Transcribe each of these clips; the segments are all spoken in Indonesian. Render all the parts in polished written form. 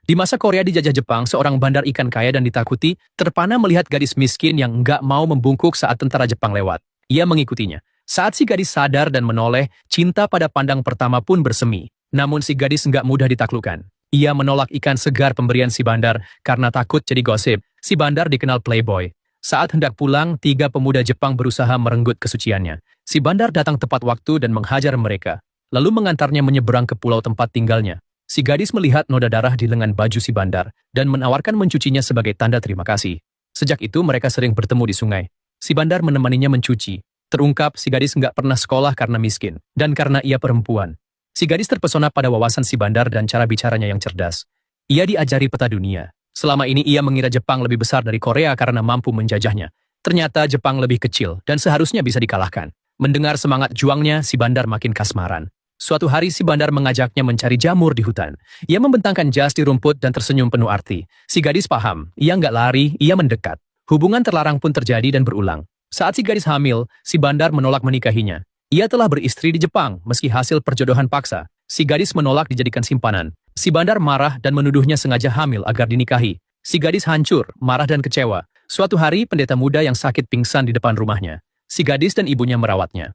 Di masa Korea dijajah Jepang, seorang bandar ikan kaya dan ditakuti, terpana melihat gadis miskin yang nggak mau membungkuk saat tentara Jepang lewat. Ia mengikutinya. Saat si gadis sadar dan menoleh, cinta pada pandang pertama pun bersemi. Namun si gadis nggak mudah ditaklukkan. Ia menolak ikan segar pemberian si bandar karena takut jadi gosip. Si bandar dikenal playboy. Saat hendak pulang, 3 pemuda Jepang berusaha merenggut kesuciannya. Si bandar datang tepat waktu dan menghajar mereka, lalu mengantarnya menyeberang ke pulau tempat tinggalnya. Si gadis melihat noda darah di lengan baju si bandar dan menawarkan mencucinya sebagai tanda terima kasih. Sejak itu mereka sering bertemu di sungai. Si bandar menemaninya mencuci. Terungkap si gadis nggak pernah sekolah karena miskin dan karena ia perempuan. Si gadis terpesona pada wawasan si bandar dan cara bicaranya yang cerdas. Ia diajari peta dunia. Selama ini ia mengira Jepang lebih besar dari Korea karena mampu menjajahnya. Ternyata Jepang lebih kecil dan seharusnya bisa dikalahkan. Mendengar semangat juangnya, si bandar makin kasmaran. Suatu hari si bandar mengajaknya mencari jamur di hutan. Ia membentangkan jas di rumput dan tersenyum penuh arti. Si gadis paham, ia nggak lari, ia mendekat. Hubungan terlarang pun terjadi dan berulang. Saat si gadis hamil, si bandar menolak menikahinya. Ia telah beristri di Jepang, meski hasil perjodohan paksa. Si gadis menolak dijadikan simpanan. Si bandar marah dan menuduhnya sengaja hamil agar dinikahi. Si gadis hancur, marah dan kecewa. Suatu hari, pendeta muda yang sakit pingsan di depan rumahnya. Si gadis dan ibunya merawatnya.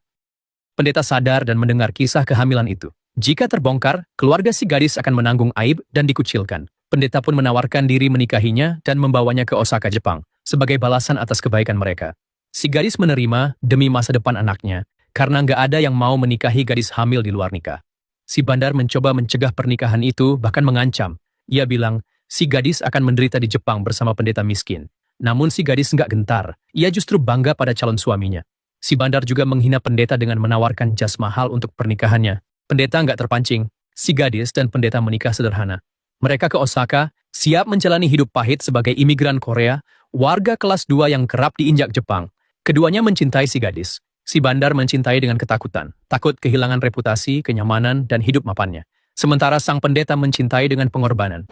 Pendeta sadar dan mendengar kisah kehamilan itu. Jika terbongkar, keluarga si gadis akan menanggung aib dan dikucilkan. Pendeta pun menawarkan diri menikahinya dan membawanya ke Osaka, Jepang, sebagai balasan atas kebaikan mereka. Si gadis menerima demi masa depan anaknya, karena nggak ada yang mau menikahi gadis hamil di luar nikah. Si bandar mencoba mencegah pernikahan itu, bahkan mengancam. Ia bilang, si gadis akan menderita di Jepang bersama pendeta miskin. Namun si gadis nggak gentar, ia justru bangga pada calon suaminya. Si bandar juga menghina pendeta dengan menawarkan jas mahal untuk pernikahannya. Pendeta nggak terpancing. Si gadis dan pendeta menikah sederhana. Mereka ke Osaka, siap menjalani hidup pahit sebagai imigran Korea, warga kelas 2 yang kerap diinjak Jepang. Keduanya mencintai si gadis. Si bandar mencintai dengan ketakutan, takut kehilangan reputasi, kenyamanan, dan hidup mapannya. Sementara sang pendeta mencintai dengan pengorbanan.